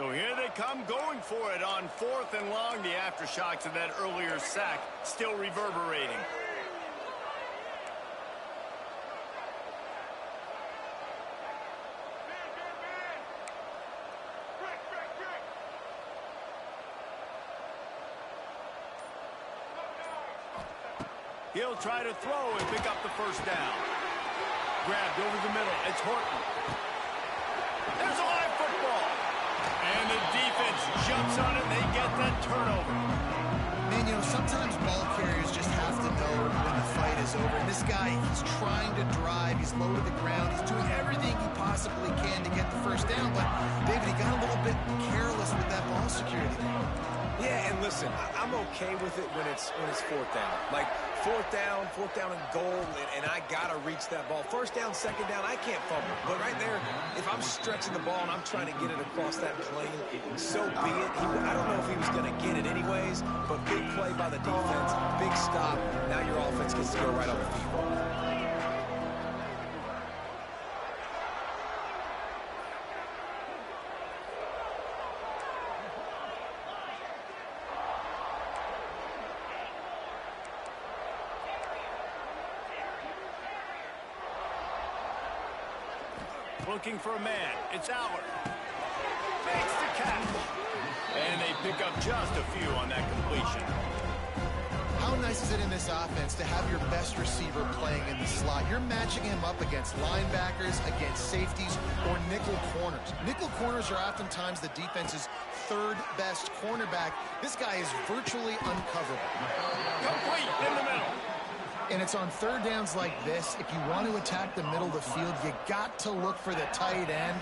So here they come going for it on 4th and long. The aftershocks of that earlier sack still reverberating. He'll try to throw and pick up the first down. Grabbed over the middle. It's Horton. There's a live football. And the defense jumps on it. They get that turnover. Man, you know, sometimes ball carriers just have to know when the fight is over. And this guy, he's trying to drive. He's low to the ground. He's doing everything he possibly can to get the first down. But, David, he got a little bit careless with that ball security. Yeah, and listen, I'm okay with it when it's 4th down. Like, fourth down and goal, and I got to reach that ball. First down, second down, I can't fumble. But right there, if I'm stretching the ball and I'm trying to get it across that plane, so be it. I don't know if he was going to get it anyways, but big play by the defense, big stop. Now your offense gets to go right on the field. Looking for a man. It's Allard. Makes the catch. And they pick up just a few on that completion. How nice is it in this offense to have your best receiver playing in the slot? You're matching him up against linebackers, against safeties, or nickel corners. Nickel corners are oftentimes the defense's third best cornerback. This guy is virtually uncoverable. Complete in the middle. And it's on third downs like this. If you want to attack the middle of the field, you got to look for the tight end.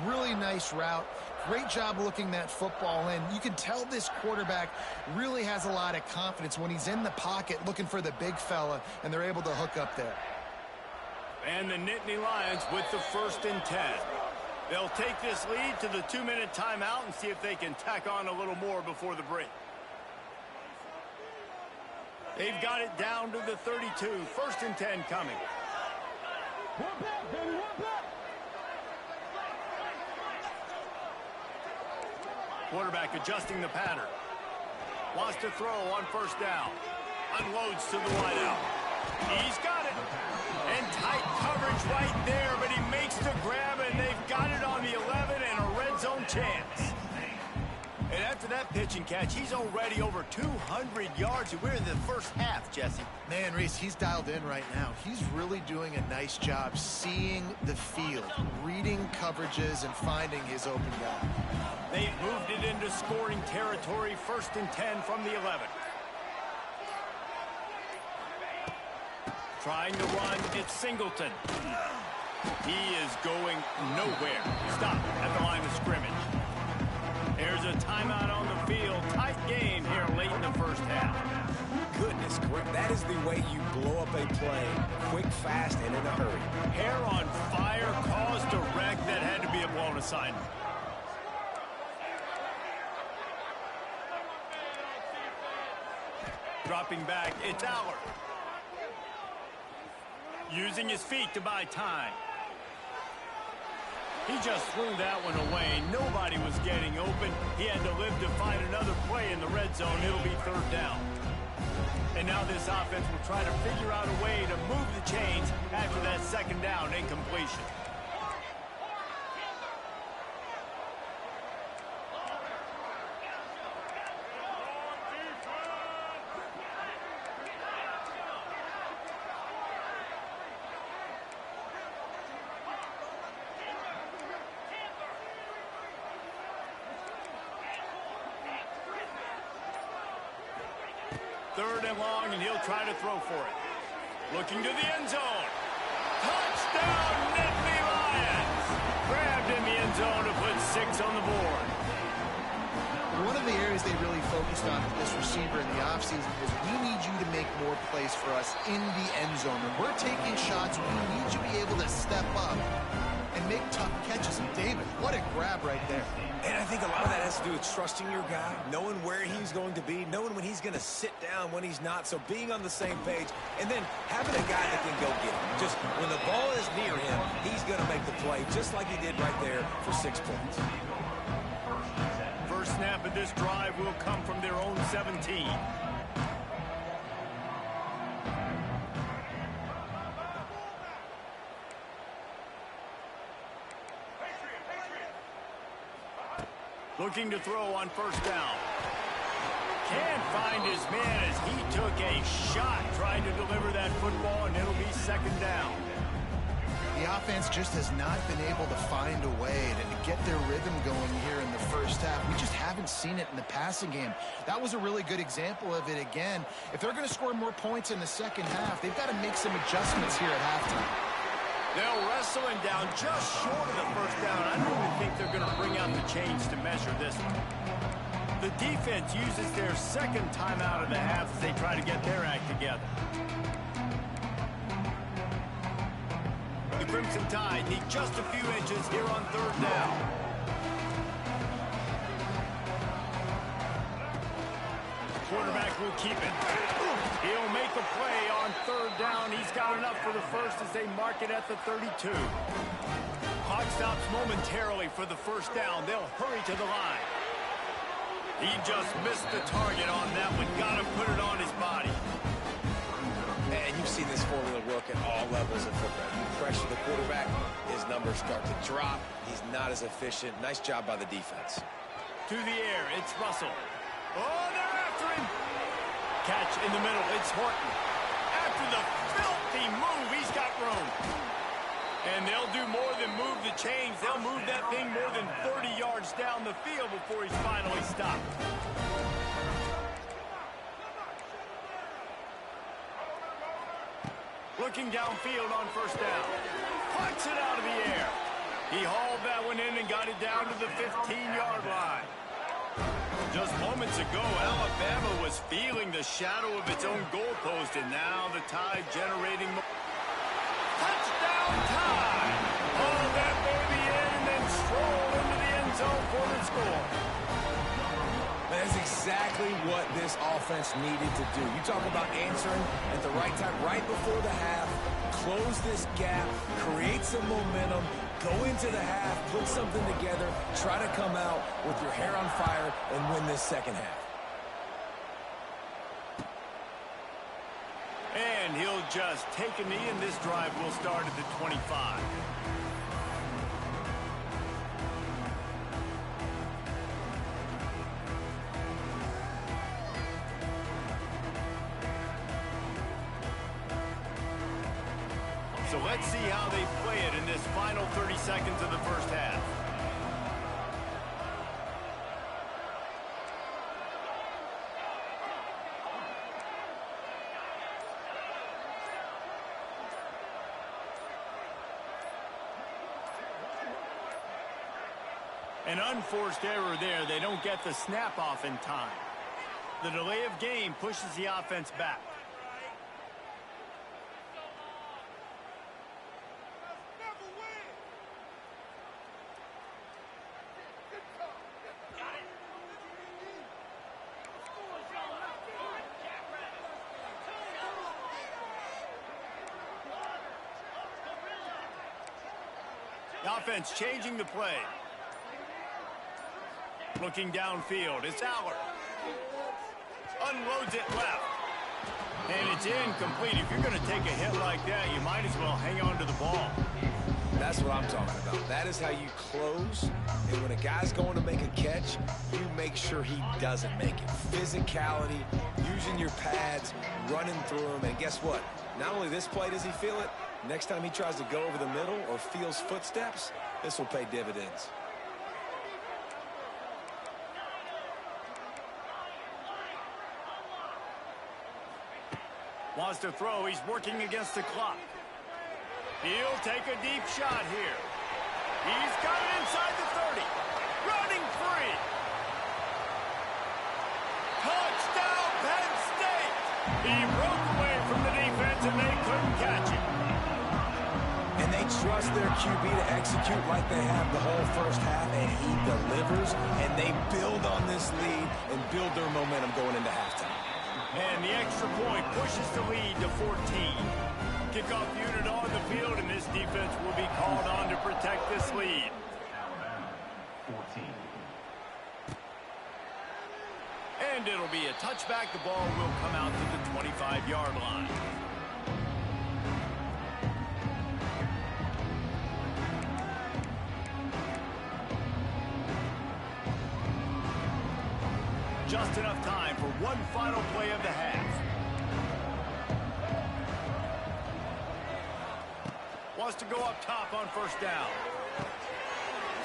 Really nice route. Great job looking that football in. You can tell this quarterback really has a lot of confidence when he's in the pocket looking for the big fella, and they're able to hook up there. And the Nittany Lions with the 1st and 10. They'll take this lead to the 2-minute timeout and see if they can tack on a little more before the break. They've got it down to the 32. 1st and 10 coming. Quarterback adjusting the pattern. Wants to throw on 1st down. Unloads to the wideout. He's got it. And tight coverage right there, but he makes the grab, and they've got it on the 11 and a red zone chance. And after that pitch and catch, he's already over 200 yards. We're in the first half, Jesse. Man, Reese, he's dialed in right now. He's really doing a nice job seeing the field, reading coverages, and finding his open guy. They've moved it into scoring territory. 1st and 10 from the 11. Trying to run, it's Singleton. He is going nowhere. Stop at the line of scrimmage. There's a timeout on the field. Tight game here late in the first half. Goodness, that is the way you blow up a play. Quick, fast, and in a hurry. Hair on fire caused a wreck that had to be a blown assignment. Dropping back, it's Allard. Using his feet to buy time. He just threw that one away. Nobody was getting open. He had to live to find another play in the red zone. It'll be 3rd down. And now this offense will try to figure out a way to move the chains after that 2nd down incompletion. Third and long, and he'll try to throw for it. Looking to the end zone. Touchdown, Nittany Lions! Grabbed in the end zone to put 6 on the board. One of the areas they really focused on with this receiver in the offseason was we need you to make more plays for us in the end zone. When we're taking shots, we need you to be able to step up and make tough catches. And David, what a grab right there. And I think a lot of that has to do with trusting your guy, knowing where he's going to be, knowing when he's going to sit down, when he's not. So being on the same page, and then having a guy that can go get him. Just when the ball is near him, he's going to make the play, just like he did right there for 6 points. snap of this drive will come from their own 17. Looking to throw on first down. Can't find his man as he took a shot trying to deliver that football, and it'll be second down. The offense just has not been able to find a way to get their rhythm going here in the first half. We just haven't seen it in the passing game. That was a really good example of it again. If they're going to score more points in the second half, they've got to make some adjustments here at halftime. They'll wrestle him down just short of the first down. I don't even think they're going to bring out the chains to measure this one. The defense uses their second timeout of the half as they try to get their act together. The Crimson Tide need just a few inches here on third down. The quarterback will keep it. He'll make a play on third down. He's got enough for the first as they mark it at the 32. Clock stops momentarily for the first down. They'll hurry to the line. He just missed the target on that one. Got to put it on his body. And you've seen this formula work at all levels of football. You pressure the quarterback, his numbers start to drop. He's not as efficient. Nice job by the defense. To the air, it's Russell. Oh, they're after him. Catch in the middle, it's Horton. After the filthy move, he's got room. And they'll do more than move the chains. They'll move that thing more than 30 yards down the field before he's finally stopped. Looking downfield on first down. Punts it out of the air. He hauled that one in and got it down to the 15-yard line. Just moments ago, Alabama was feeling the shadow of its own goalpost, and now the Tide generating touchdown Tide! Haul that baby in and then stroll into the end zone for the score. That's exactly what this offense needed to do. You talk about answering at the right time, right before the half, close this gap, create some momentum, go into the half, put something together, try to come out with your hair on fire and win this second half. And he'll just take a knee, and this drive will start at the 25. So let's see how they play it in this final 30 seconds of the first half. An unforced error there. They don't get the snap off in time. The delay of game pushes the offense back. The offense changing the play. Looking downfield, it's Aller. Unloads it left. And it's incomplete. If you're going to take a hit like that, you might as well hang on to the ball. That's what I'm talking about. That is how you close. And when a guy's going to make a catch, you make sure he doesn't make it. Physicality, using your pads, running through him. And guess what? Not only this play does he feel it, next time he tries to go over the middle or feels footsteps, this will pay dividends. Wants to throw. He's working against the clock. He'll take a deep shot here. He's got it inside the 30. Running free. Touchdown, Penn State. He broke away from the defense, and they couldn't catch him. And they trust their QB to execute like they have the whole first half, and he delivers, and they build on this lead and build their momentum going into halftime. And the extra point pushes the lead to 14. Kickoff unit on the field, and this defense will be called on to protect this lead. And it'll be a touchback. The ball will come out to the 25-yard line. Just enough time for one final play of the half. Wants to go up top on first down.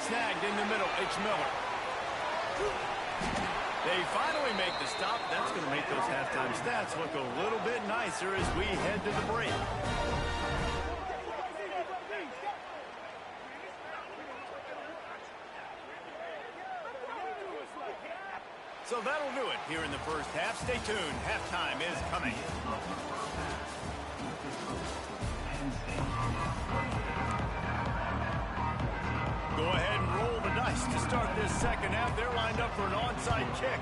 Snagged in the middle. It's Miller. They finally make the stop. That's going to make those halftime stats look a little bit nicer as we head to the break. So that'll do it here in the first half. Stay tuned. Halftime is coming. Go ahead and roll the dice to start this second half. They're lined up for an onside kick.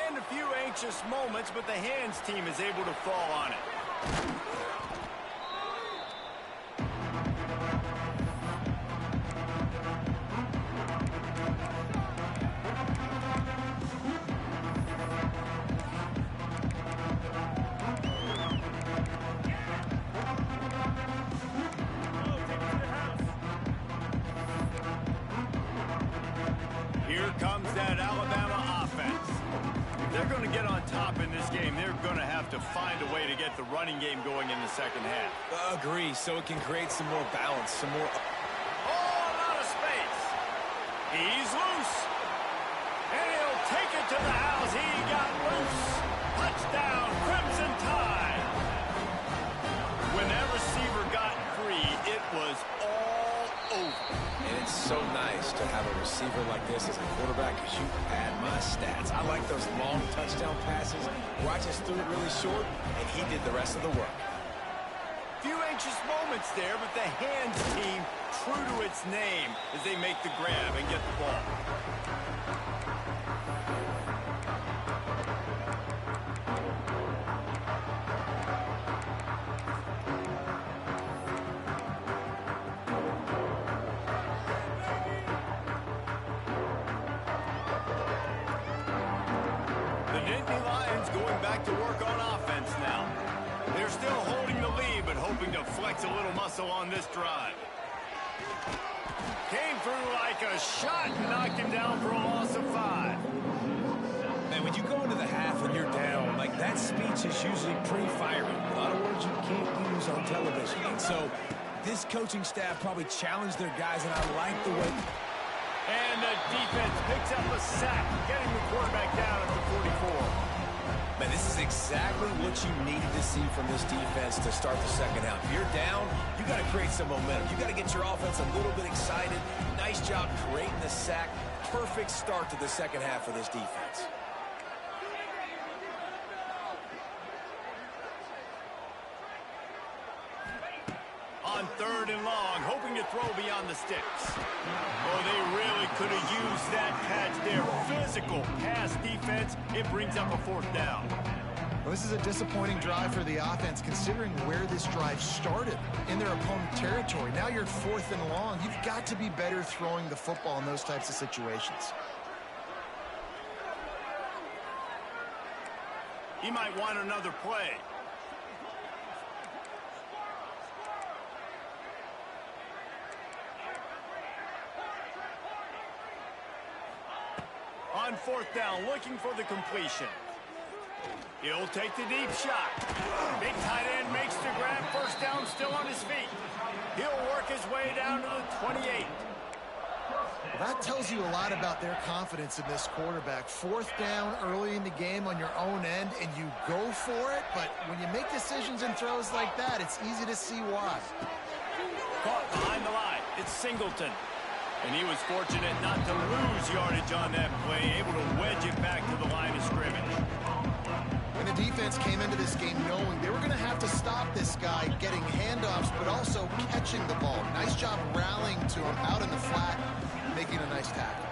And a few anxious moments, but the hands team is able to fall on it. Here comes that Alabama offense. If they're going to get on top in this game, they're going to have to find a way to get the running game going in the second half. Agree, so it can create some more balance, some more... Oh, a lot of space. He's loose. And he'll take it to the house. He got loose. Touchdown, Crimson Tide. When that receiver got free, it was all over. And it's so nice to have a receiver like this as a quarterback because you pad my stats. I like those long touchdown passes where I just threw it really short, and he did the rest of the work. Few anxious moments there, but the hands team true to its name as they make the grab and get the ball. Going back to work on offense now. They're still holding the lead, but hoping to flex a little muscle on this drive. Came through like a shot and knocked him down for a loss of 5. Man, when you go into the half and you're down, like that speech is usually pretty fiery. A lot of words you can't use on television. And so this coaching staff probably challenged their guys, and I like the way... And the defense picks up a sack, getting the quarterback down at the 44. Man, this is exactly what you needed to see from this defense to start the second half. If you're down, you got to create some momentum. You got to get your offense a little bit excited. Nice job creating the sack. Perfect start to the second half for this defense. On third and long, hoping to throw beyond the sticks. Oh, they really could have used that catch there. Physical pass defense. It brings up a fourth down. Well, this is a disappointing drive for the offense, considering where this drive started in their opponent territory. Now you're at fourth and long. You've got to be better throwing the football in those types of situations. He might want another play. On fourth down, looking for the completion. He'll take the deep shot. Big tight end makes the grab. First down, still on his feet. He'll work his way down to the 28. Well, that tells you a lot about their confidence in this quarterback. Fourth down early in the game on your own end, and you go for it. But when you make decisions and throws like that, it's easy to see why. Caught behind the line. It's Singleton. And he was fortunate not to lose yardage on that play, able to wedge it back to the line of scrimmage. And the defense came into this game knowing they were going to have to stop this guy getting handoffs, but also catching the ball. Nice job rallying to him out in the flat, making a nice tackle.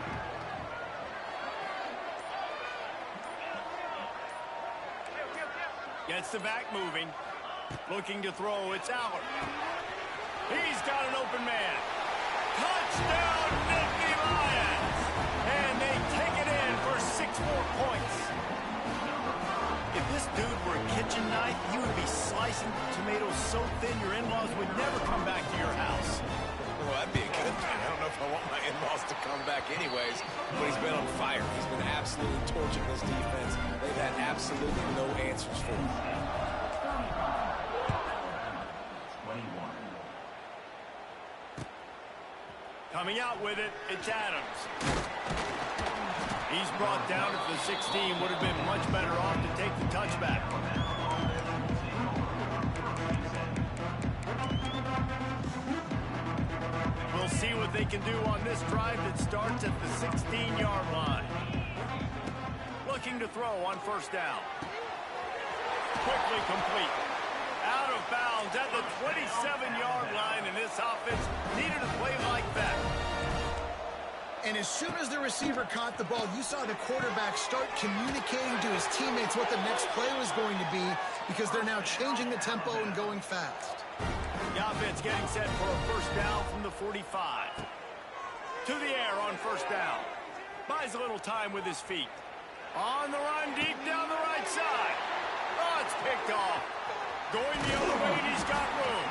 Gets the back moving. Looking to throw. It's Allen. He's got an open man. Touchdown, Nittany Lions! And they take it in for 6 more kitchen knife, you would be slicing tomatoes so thin your in-laws would never come back to your house. Well, that'd be a good thing. I don't know if I want my in-laws to come back anyways, but he's been on fire. He's been absolutely torching this defense. They've had absolutely no answers for him. Coming out with it, it's Adams. He's brought down at the 16. Would have been much better off to take the touchback. We'll see what they can do on this drive that starts at the 16-yard line. Looking to throw on first down. Quickly complete. Out of bounds at the 27-yard line, and this offense needed a play like that. And as soon as the receiver caught the ball, you saw the quarterback start communicating to his teammates what the next play was going to be, because they're now changing the tempo and going fast. The offense getting set for a first down from the 45. To the air on first down. Buys a little time with his feet. On the run, deep down the right side. Oh, it's picked off. Going the other way, and he's got room.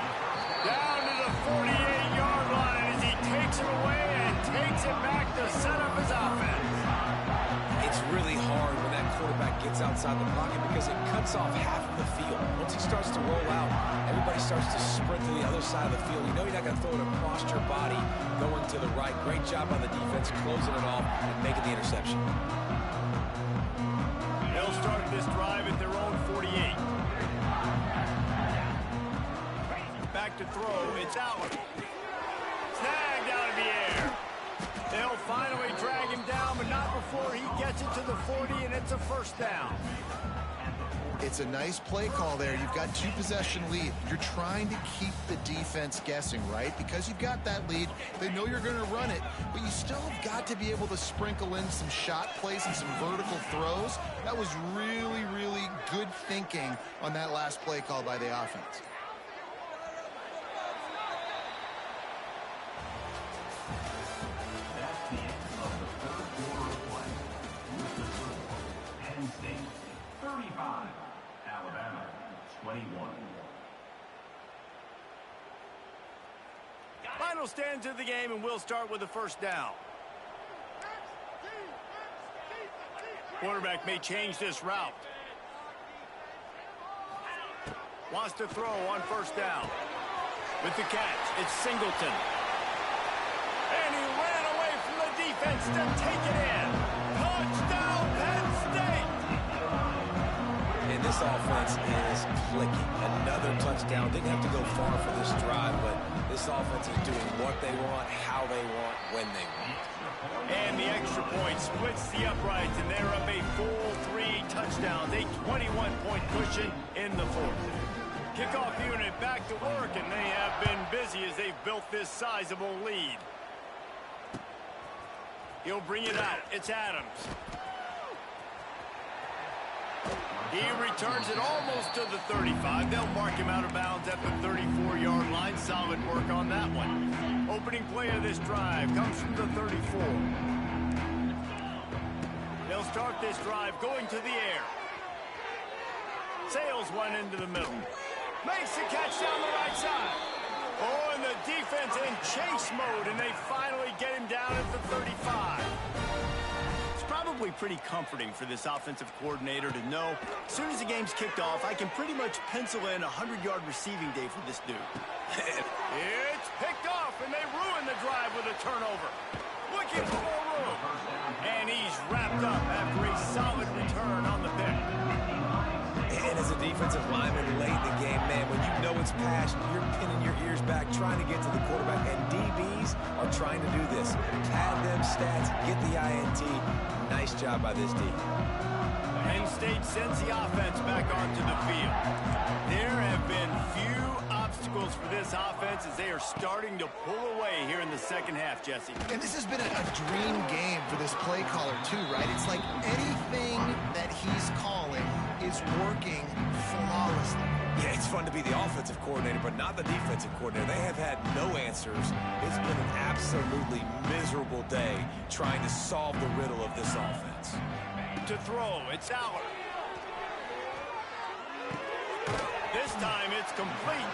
Down to the 48-yard line as he takes it away and takes it back to set up his offense. It's really hard when that quarterback gets outside the pocket because it cuts off half of the field. Once he starts to roll out, everybody starts to sprint to the other side of the field. You know you're not going to throw it across your body going to the right. Great job by the defense closing it off and making the interception. They'll start this drive at their own 48. Back to throw, it's Allen. Snagged out of the air. They'll finally drag him down, but not before he gets it to the 40, and it's a first down. It's a nice play call there. You've got 2-possession lead. You're trying to keep the defense guessing, right? Because you've got that lead. They know you're going to run it, but you still have got to be able to sprinkle in some shot plays and some vertical throws. That was really, really good thinking on that last play call by the offense. Final stands of the game, and we'll start with the first down. Quarterback may change this route. Wants to throw on first down. With the catch, it's Singleton. And he ran away from the defense to take it in. Touchdown, Penn State! And this offense is clicking. Another touchdown. Didn't have to go far for this drive, but this offense is doing what they want, how they want, when they want. And the extra point splits the uprights, and they're up a full 3 touchdowns, a 21-point cushion in the fourth. Kickoff unit back to work, and they have been busy as they've built this sizable lead. He'll bring it out. It's Adams. He returns it almost to the 35. They'll mark him out of bounds at the 34-yard line. Solid work on that one. Opening play of this drive comes from the 34. They'll start this drive going to the air. Sails one into the middle. Makes the catch down the right side. Oh, and the defense in chase mode, and they finally get him down at the 35. Probably pretty comforting for this offensive coordinator to know as soon as the game's kicked off, I can pretty much pencil in a 100-yard receiving day for this dude. It's picked off, and they ruin the drive with a turnover. Looking for more room. And he's wrapped up after a solid return on the pick. And as a defensive lineman late in the game, man, when you know it's passed, you're pinning your ears back, trying to get to the quarterback. And DBs are trying to do this. Pad them stats, get the INT. Nice job by this D. Penn State sends the offense back onto the field. There have been few obstacles for this offense as they are starting to pull away here in the second half, Jesse. And this has been a dream game for this play caller, too, right? It's like anything that he's calling is working flawlessly. Yeah, it's fun to be the offensive coordinator, but not the defensive coordinator. They have had no answers. It's been an absolutely miserable day trying to solve the riddle of this offense. To throw, it's Aller. time it's complete.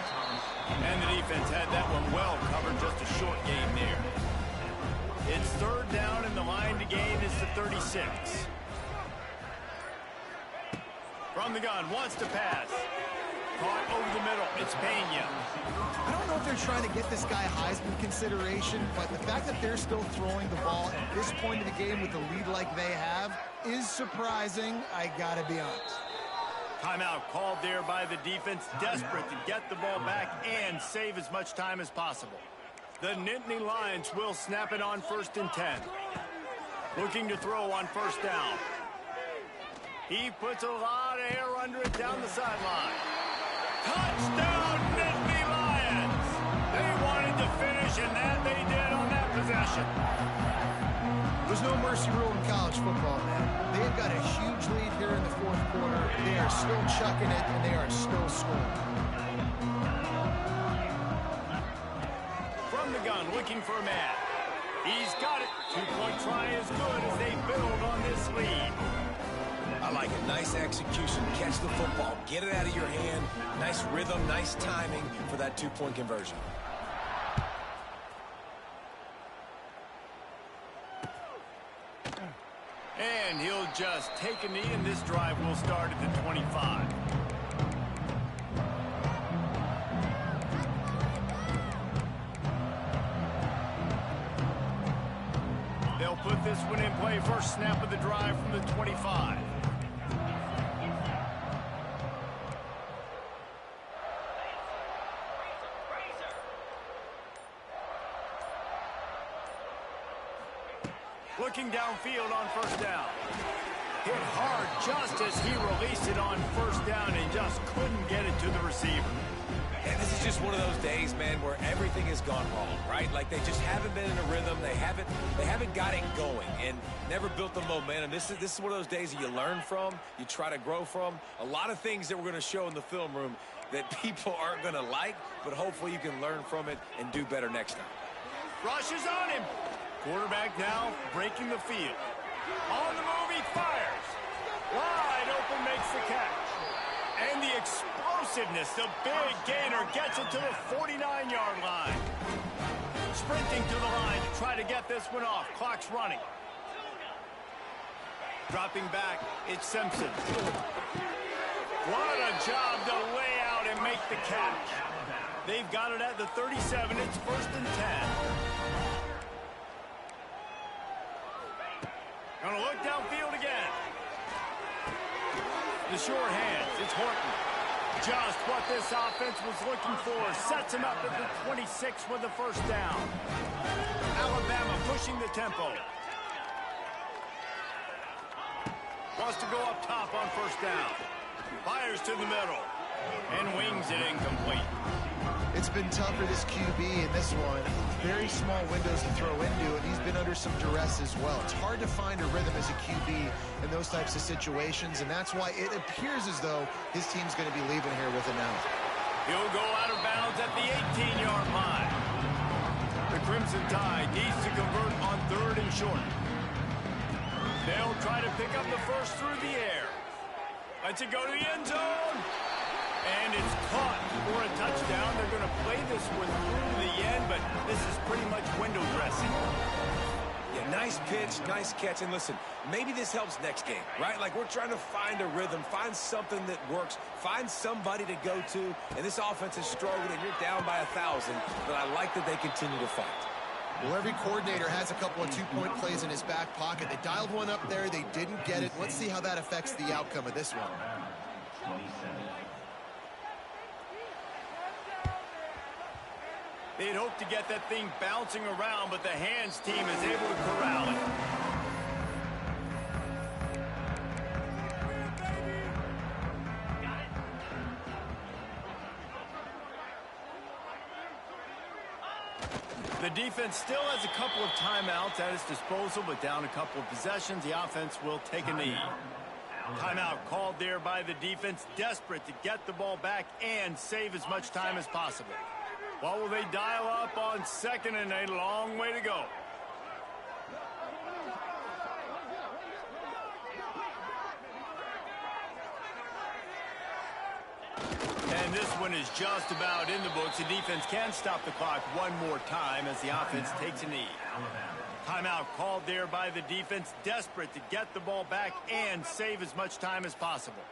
And the defense had that one well covered, just a short gain there. It's third down, and the line to gain is the 36. From the gun, wants to pass. Caught over the middle. It's Pena. I don't know if they're trying to get this guy Heisman consideration, but the fact that they're still throwing the ball at this point of the game with the lead like they have is surprising, I gotta be honest. Timeout called there by the defense, desperate to get the ball back and save as much time as possible. The Nittany Lions will snap it on 1st and 10. Looking to throw on 1st down. He puts a lot of air under it down the sideline. Touchdown, Nittany Lions! They wanted to finish, and that they did on that possession. There's no mercy rule in college football, man. They've got a huge lead here in the 4th quarter. They are still chucking it, and they are still scoring. From the gun, looking for a man. He's got it. 2-point try is good as they build on this lead. I like it. Nice execution. Catch the football. Get it out of your hand. Nice rhythm, nice timing for that 2-point conversion. And he'll just take a knee, and this drive will start at the 25. They'll put this one in play. First snap of the drive from the 25. Looking downfield on 1st down. Hit hard just as he released it on 1st down and just couldn't get it to the receiver. And this is just one of those days, man, where everything has gone wrong, right? Like they just haven't been in a rhythm. They haven't got it going and never built the momentum. This is one of those days that you learn from, you try to grow from. A lot of things that we're going to show in the film room that people aren't going to like, but hopefully you can learn from it and do better next time. Rushes on him. Quarterback now breaking the field. On the move, he fires. Wide open, makes the catch. And the explosiveness, the big gainer gets it to the 49-yard line. Sprinting to the line to try to get this one off. Clock's running. Dropping back, it's Simpson. What a job to lay out and make the catch. They've got it at the 37. It's 1st and 10. Gonna look downfield again. The short hands, it's Horton. Just what this offense was looking for. Sets him up at the 26 with the 1st down. Alabama pushing the tempo. Wants to go up top on 1st down. Fires to the middle. And wings it incomplete. It's been tough for this QB in this one. Very small windows to throw into, and he's been under some duress as well. It's hard to find a rhythm as a QB in those types of situations, and that's why it appears as though his team's going to be leaving here with it now. He'll go out of bounds at the 18-yard line. The Crimson Tide needs to convert on 3rd and short. They'll try to pick up the first through the air. Lets it go to the end zone. And it's caught for a touchdown. They're going to play this one through the end, but this is pretty much window dressing. Yeah, nice pitch, nice catch. And listen, maybe this helps next game, right? Like we're trying to find a rhythm, find something that works, find somebody to go to. And this offense is struggling, and you're down by 1,000. But I like that they continue to fight. Well, every coordinator has a couple of 2-point plays in his back pocket. They dialed one up there. They didn't get it. Let's see how that affects the outcome of this one. They'd hoped to get that thing bouncing around, but the hands team is able to corral it. The defense still has a couple of timeouts at its disposal, but down a couple of possessions, the offense will take a knee. Timeout called there by the defense, desperate to get the ball back and save as much time as possible. What will they dial up on 2nd and a long way to go? And this one is just about in the books. The defense can stop the clock one more time as the offense takes a knee. Timeout called there by the defense, desperate to get the ball back and save as much time as possible.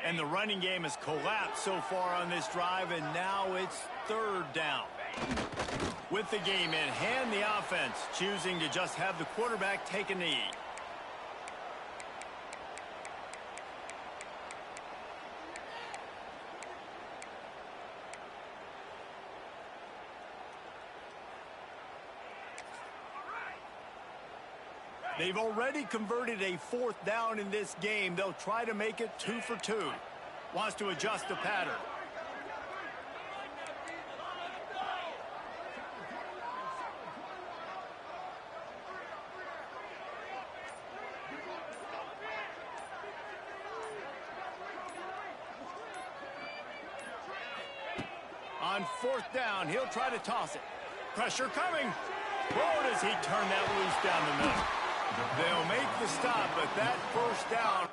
And the running game has collapsed so far on this drive, and now it's third down. With the game in hand, the offense choosing to just have the quarterback take a knee. They've already converted a fourth down in this game. They'll try to make it 2 for 2. Wants to adjust the pattern. On fourth down, he'll try to toss it. Pressure coming. Oh, does he turn that loose down the middle? They'll make the stop, but that first down.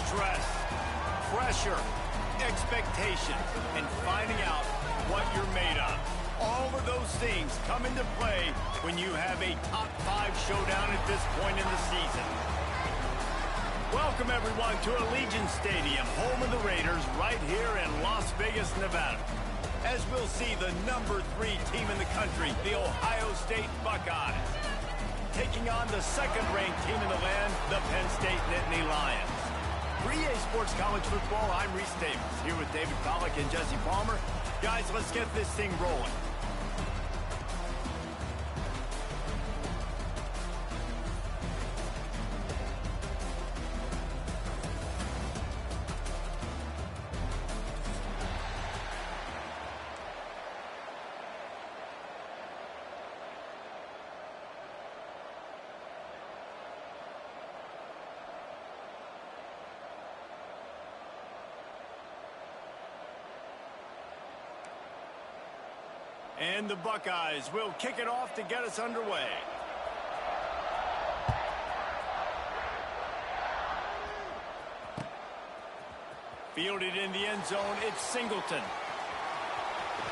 stress, pressure, expectations, and finding out what you're made of. All of those things come into play when you have a top 5 showdown at this point in the season. Welcome, everyone, to Allegiant Stadium, home of the Raiders, right here in Las Vegas, Nevada. As we'll see the number 3 team in the country, the Ohio State Buckeyes, taking on the second-ranked team in the land, the Penn State Nittany Lions. For EA Sports College Football, I'm Reese Davis, here with David Pollack and Jesse Palmer. Guys, let's get this thing rolling. And the Buckeyes will kick it off to get us underway. Fielded in the end zone, it's Singleton.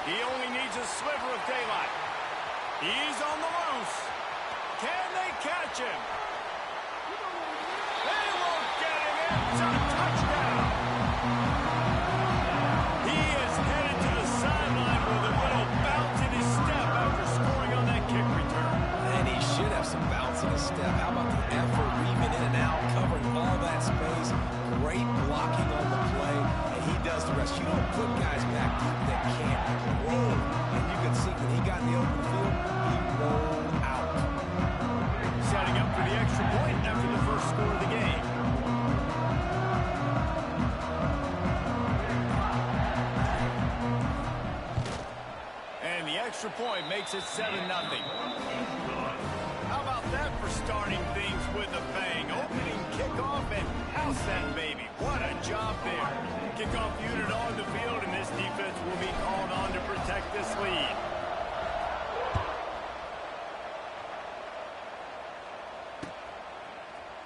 He only needs a sliver of daylight. He's on the loose. Can they catch him? They won't get him. It's a touchdown. He is headed to the sideline with a little bounce in his step after scoring on that kick return. And he should have some bounce in his step. How about the effort, weaving in and out, covering all that space. Great blocking on the play, and he does the rest. You don't put guys back that can't roll. And you can see when he got in the open field, he rolled out. Setting up for the extra point after the first score of the game. And the extra point makes it 7-0. How about that for starting things with a bang? Opening kickoff and house that baby. What a job there. Kickoff unit on the field, and this defense will be called on to protect this lead.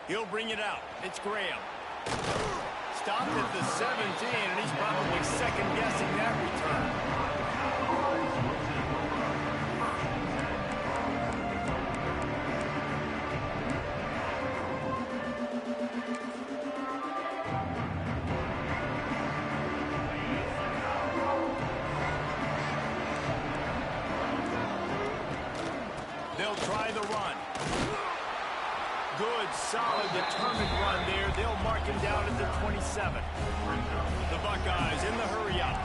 He'll bring it out. It's Graham. Stopped at the 17, and he's probably second-guessing that return. They'll try the run. Good, solid, determined run there. They'll mark him down at the 27. The Buckeyes in the hurry-up.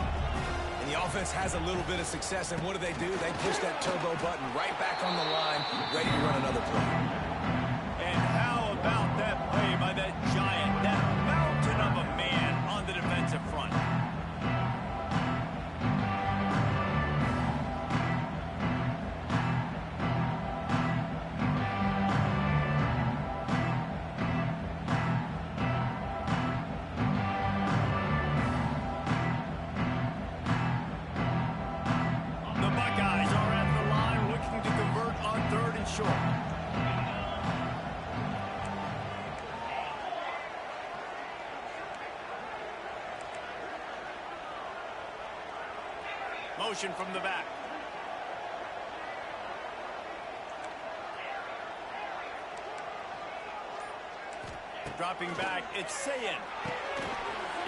And the offense has a little bit of success, and what do? They push that turbo button right back on the line, ready to run another play. And how about that play by that giant, that mountain of a man on the defensive front? Motion from the back. Dropping back, it's Sayin.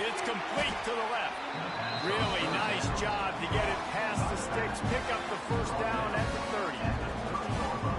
It's complete to the left. Really nice job to get it past the sticks, pick up the first down at the 30.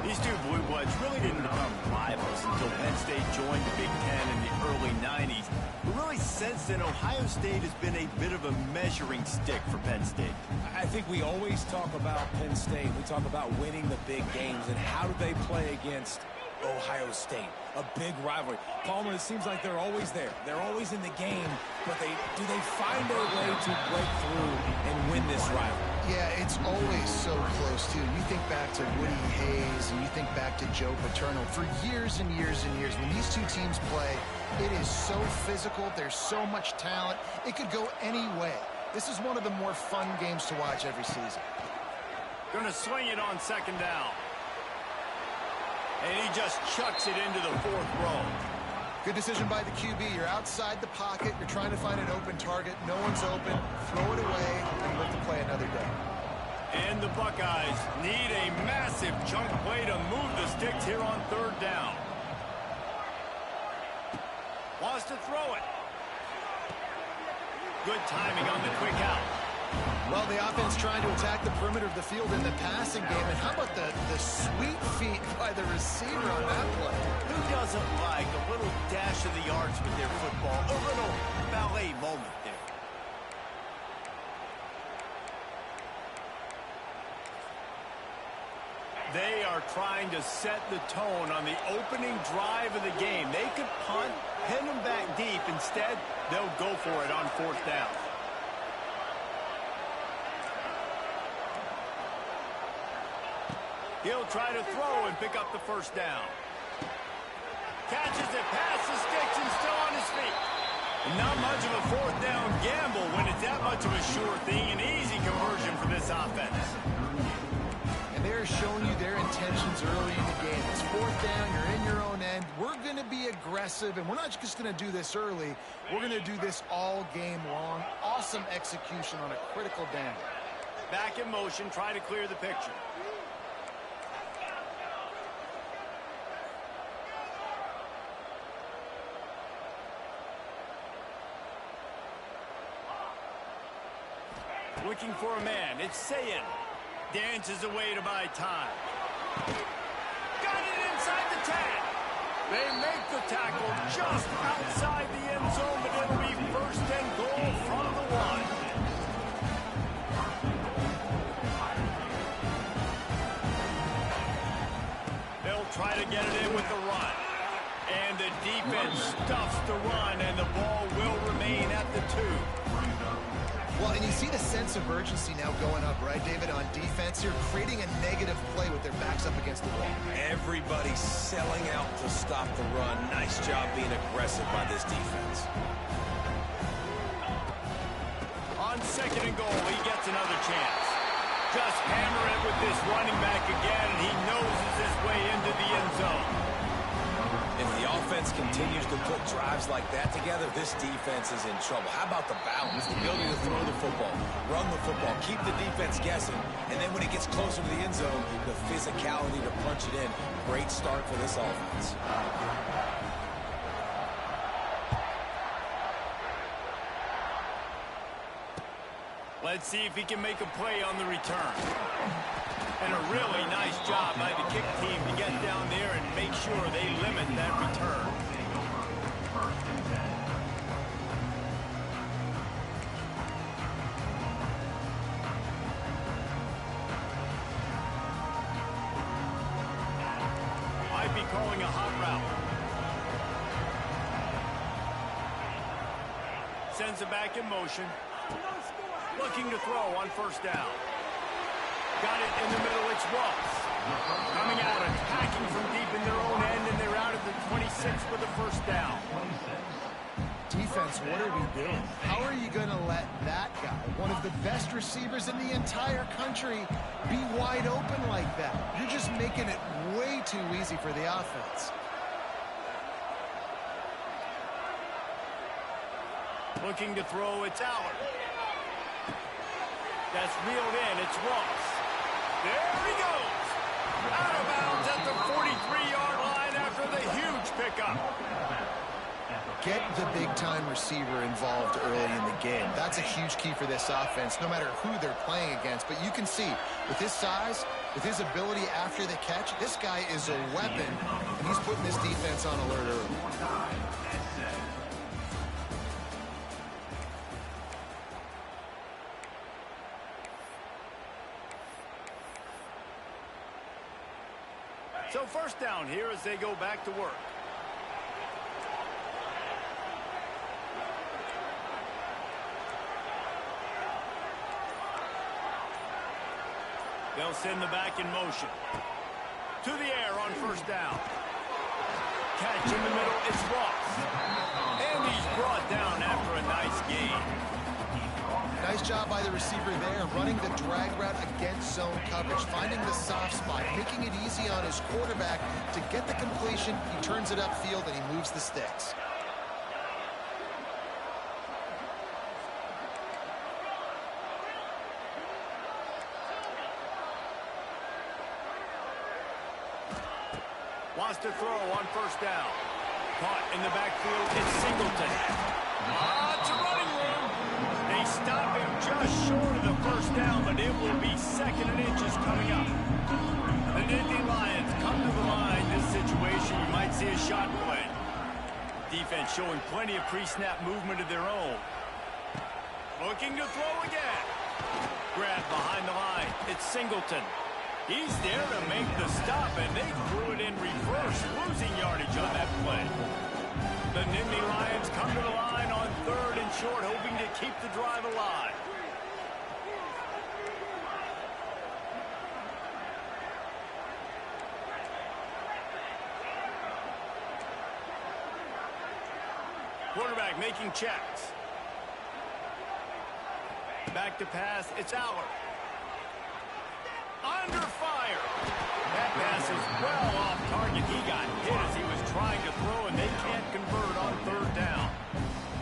These two Blue Bloods really didn't become rivals until Penn State joined the Big Ten in the early 90s. But really, since then, Ohio State has been a bit of a measuring stick for Penn State. I think we always talk about Penn State. We talk about winning the big games, and how do they play against Ohio State? A big rivalry. Palmer, it seems like they're always there. They're always in the game, but do they find a way to break through and win this rivalry? Yeah, it's always so close, too. You think back to Woody Hayes, and you think back to Joe Paterno. For years and years and years, when these two teams play, it is so physical. There's so much talent. It could go any way. This is one of the more fun games to watch every season. Gonna swing it on second down. And he just chucks it into the fourth row. Good decision by the QB. You're outside the pocket. You're trying to find an open target. No one's open. Throw it away and live to play another day. And the Buckeyes need a massive chunk play to move the sticks here on third down. Wants to throw it. Good timing on the quick out. Well, the offense trying to attack the perimeter of the field in the passing game. And how about the sweet feet by the receiver on that play? Who doesn't like a little dash of the yards with their football? A little ballet moment there. They are trying to set the tone on the opening drive of the game. They could punt, pin them back deep. Instead, they'll go for it on fourth down. He'll try to throw and pick up the first down. Catches it past the sticks and still on his feet. Not much of a fourth down gamble when it's that much of a sure thing. An easy conversion for this offense. And they're showing you their intentions early in the game. It's fourth down, you're in your own end. We're going to be aggressive, and we're not just going to do this early. We're going to do this all game long. Awesome execution on a critical down. Back in motion, try to clear the picture. Looking for a man. It's Sayin. Dances away to buy time. Got it inside the 10. They make the tackle just outside the end zone, but it'll be first and goal from the 1. They'll try to get it in with the run. And the defense stuffs the run, and the ball will remain at the 2. Well, and you see the sense of urgency now going up, right, David, on defense here, creating a negative play with their backs up against the wall. Everybody's selling out to stop the run. Nice job being aggressive by this defense. On second and goal, he gets another chance. Just hammer it with this running back again, and he noses his way into the end zone. If the offense continues to put drives like that together, this defense is in trouble. How about the balance, the ability to throw the football, run the football, keep the defense guessing, and then when it gets closer to the end zone, the physicality to punch it in. Great start for this offense. Let's see if he can make a play on the return. And a really nice job by the kick team to get down there and make sure they limit that return. Might be calling a hot route. Sends it back in motion. Looking to throw on first down. Got it in the middle, it's Ross. Coming out, attacking from deep in their own end, and they're out at the 26 for the first down. Defense, what are we doing? How are you going to let that guy, one of the best receivers in the entire country, be wide open like that? You're just making it way too easy for the offense. Looking to throw, it's Allen. That's reeled in, it's Ross. There he goes. Out of bounds at the 43-yard line after the huge pickup. Get the big-time receiver involved early in the game. That's a huge key for this offense, no matter who they're playing against. But you can see, with his size, with his ability after the catch, this guy is a weapon, and he's putting this defense on alert early. So first down here as they go back to work. They'll send the back in motion. To the air on first down. Catch in the middle, it's Ross. And he's brought down after a nice gain. Nice job by the receiver there, running the drag route against zone coverage, finding the soft spot, making it easy on his quarterback to get the completion. He turns it upfield, and he moves the sticks. Wants to throw on first down. Caught in the backfield, it's Singleton. To running room. They stop him just short of the first down, but it will be 2nd and inches coming up. The Nittany Lions come to the line. This situation, you might see a shot play. Defense showing plenty of pre-snap movement of their own. Looking to throw again. Grab behind the line. It's Singleton. He's there to make the stop, and they threw it in reverse, losing yardage on that play. The Nittany Lions come to the line on 3rd and short, hoping to keep the drive alive. Quarterback making checks. Back to pass, it's Aller. Under fire. That pass is well off target. He got hit as he was trying to throw, and they can't convert on 3rd down.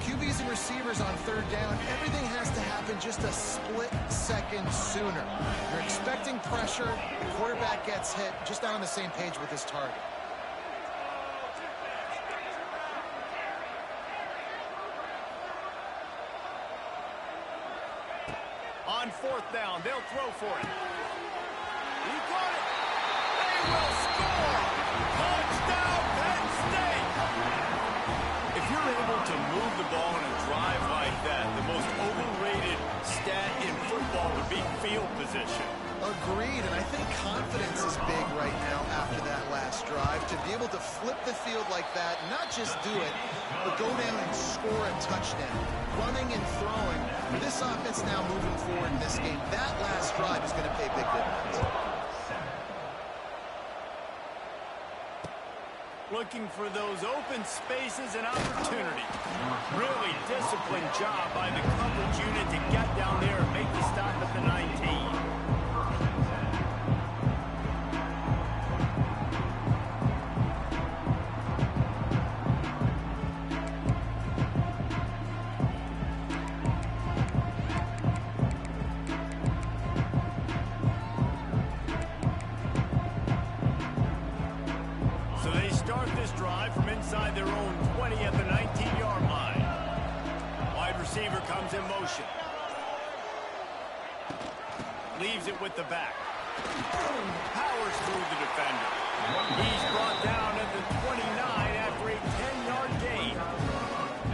QBs and receivers on 3rd down, everything has to happen just a split second sooner. You're expecting pressure. The quarterback gets hit, just not on the same page with his target. On 4th down, they'll throw for it. He got it. They will score. Touchdown, Penn State. If you're able to move the ball in a drive like that, the most overrated stat in football would be field position. Agreed, and I think confidence is big right now after that last drive. To be able to flip the field like that, not just do it, but go down and score a touchdown. Running and throwing. This offense now moving forward in this game, that last drive is going to pay big dividends. Looking for those open spaces and opportunity. Really disciplined job by the coverage unit to get down there and make the stop at the 19. Inside their own 20 at the 19-yard line. Wide receiver comes in motion. Leaves it with the back. Powers through the defender. He's brought down at the 29 after a 10-yard gain.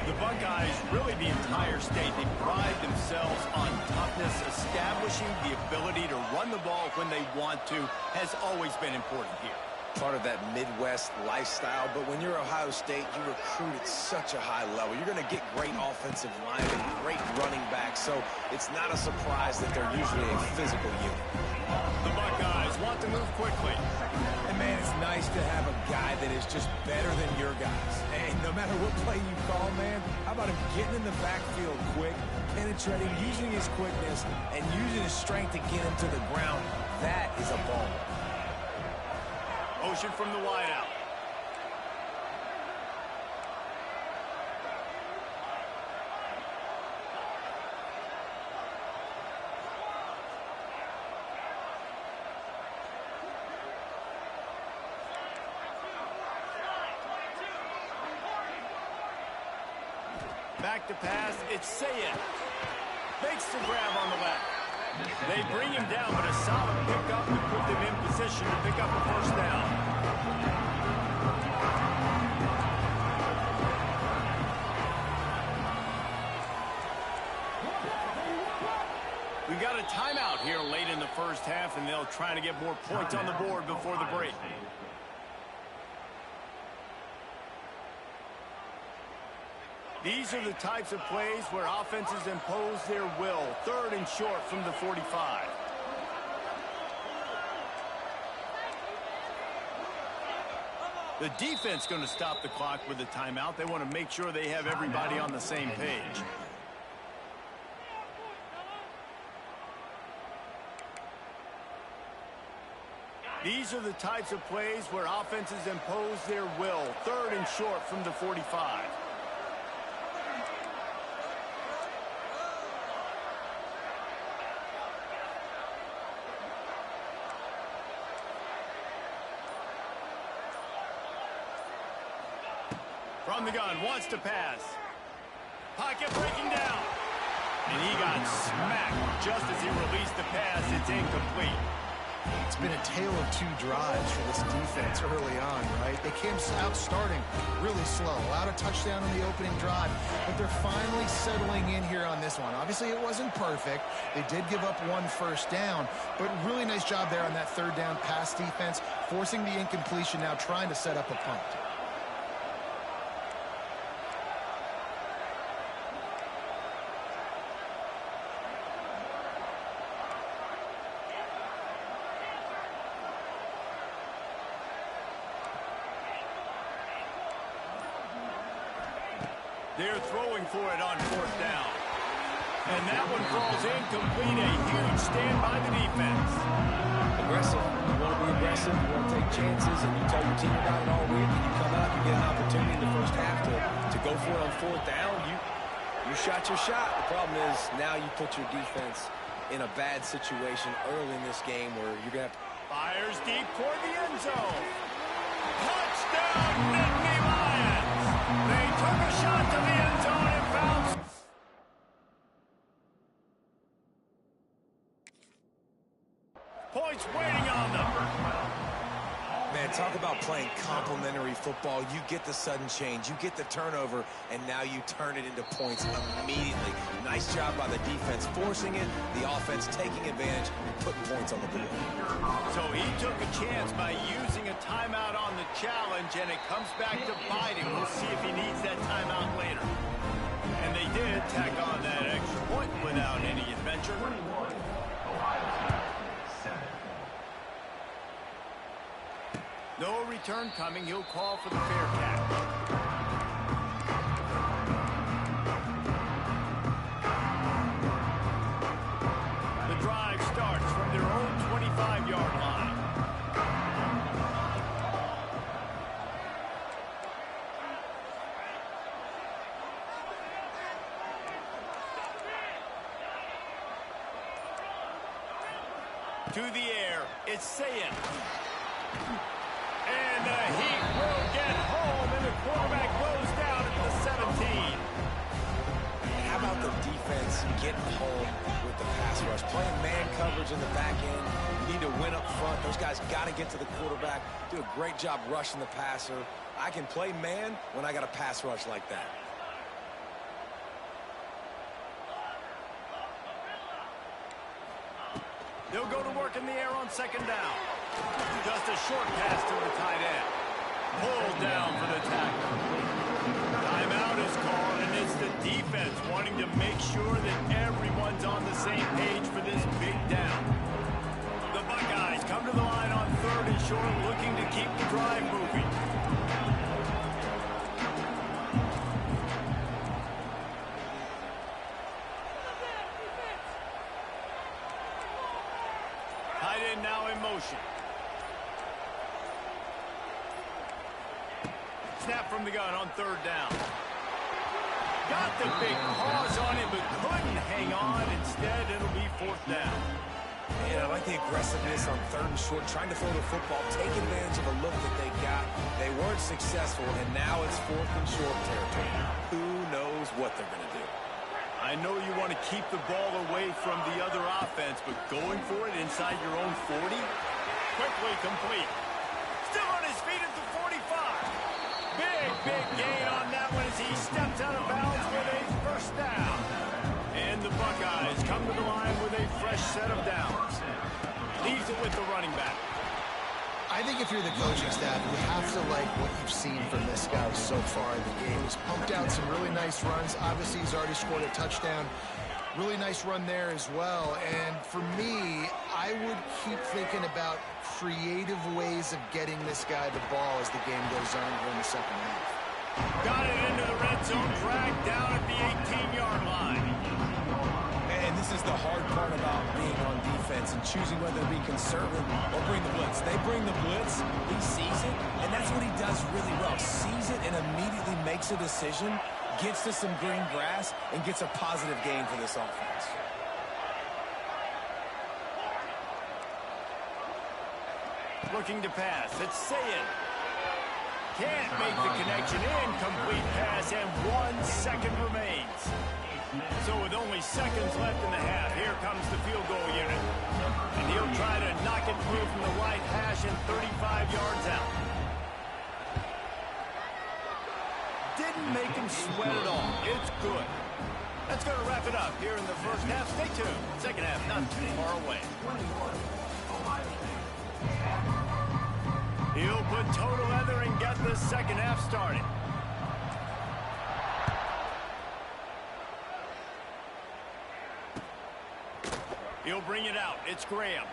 The Buckeyes, really the entire state, they pride themselves on toughness. Establishing the ability to run the ball when they want to has always been important here. Part of that Midwest lifestyle, but when you're Ohio State, you recruit at such a high level. You're going to get great offensive linemen, great running backs, so it's not a surprise that they're usually a physical unit. The Buckeyes want to move quickly. And, man, it's nice to have a guy that is just better than your guys. And no matter what play you call, man, how about him getting in the backfield quick, penetrating, using his quickness, and using his strength to get him to the ground? That is a ball. Motion from the wideout. Back to pass, it's Sayed. Makes the grab on the left. They bring him down, but a solid pickup to put them in position to pick up a first down. We got a timeout here late in the first half, and they'll try to get more points on the board before the break. These are the types of plays where offenses impose their will. 3rd and short from the 45. The defense going to stop the clock with a timeout. They want to make sure they have everybody on the same page. These are the types of plays where offenses impose their will. 3rd and short from the 45. From the gun, wants to pass. Pocket breaking down. And he got smacked just as he released the pass. It's incomplete. It's been a tale of 2 drives for this defense early on, right? They came out starting really slow, allowed a touchdown in the opening drive, but they're finally settling in here on this one. Obviously, it wasn't perfect. They did give up 1 first down, but really nice job there on that 3rd down pass defense, forcing the incompletion, now trying to set up a punt. They're throwing for it on 4th down. And that one falls incomplete. A huge stand by the defense. Aggressive. You want to be aggressive. You want to take chances. And you tell your team about it all week. And you come out, you get an opportunity in the first half to go for it on 4th down. You shot your shot. The problem is now you put your defense in a bad situation early in this game where you're going to have to... Fires deep toward the end zone. Touchdown, Nittany Lions. They took a shot to the end zone and found... Points waiting on them. Man, talk about playing complementary football. You get the sudden change, you get the turnover, and now you turn it into points immediately. Nice job by the defense forcing it, the offense taking advantage and putting points on the board. So he took a chance by using a timeout on the challenge, and it comes back to bite him. We'll see if he needs that timeout later. And they did tack on that extra point without any adventure. No return coming. He'll call for the fair catch. The drive starts from their own 25-yard line. To the air, it's Sayin. And the Heat will get home, and the quarterback goes down at the 17. How about the defense getting home with the pass rush? Playing man coverage in the back end. You need to win up front. Those guys got to get to the quarterback. Do a great job rushing the passer. I can play man when I got a pass rush like that. They'll go to work in the air on 2nd down. Just a short pass to the tight end. Pulled down for the tackle. Timeout is called, and it's the defense wanting to make sure that everyone's on the same page for this big down. The Buckeyes come to the line on 3rd and short, looking to keep the drive moving. Tight end now in motion. Snap from the gun on 3rd down. Got the big paws on him, but couldn't hang on. Instead, it'll be 4th down. And I like the aggressiveness on 3rd and short, trying to throw the football, take advantage of the look that they got. They weren't successful, and now it's 4th and short territory. Who knows what they're going to do? I know you want to keep the ball away from the other offense, but going for it inside your own 40? Quickly complete. Still on his feet at the 45. Big gain on that one as he steps out of bounds with a 1st down. And the Buckeyes come to the line with a fresh set of downs. Leaves it with the running back. I think if you're the coaching staff, you have to like what you've seen from this guy so far in the game. He's pumped out some really nice runs. Obviously, he's already scored a touchdown. Really nice run there as well. And for me, I would keep thinking about creative ways of getting this guy the ball as the game goes on here in the 2nd half. Got it into the red zone, dragged down at the 18-yard line. And this this is the hard part about being on defense and choosing whether to be conservative or bring the blitz. They bring the blitz, he sees it, and that's what he does really well. Sees it and immediately makes a decision, gets to some green grass, and gets a positive gain for this offense. Looking to pass. It's Sayin. Can't make the connection. Incomplete pass, and 1 second remains. So with only seconds left in the half, here comes the field goal unit. And he'll try to knock it through from the right hash and 35 yards out. Didn't make him sweat at all. It's good. That's going to wrap it up here in the first half. Stay tuned. Second half not too far away. He'll put total leather and get the second half started. He'll bring it out. It's Graham.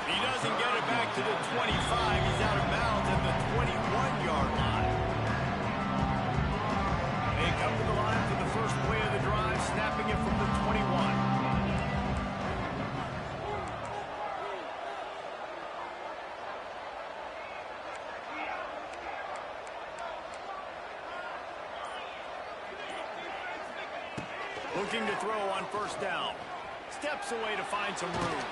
He doesn't get it back to the 25. He's out of bounds at the 21-yard line. They come to the line for the first play of the drive, snapping it from the 21. Looking to throw on first down. Steps away to find some room.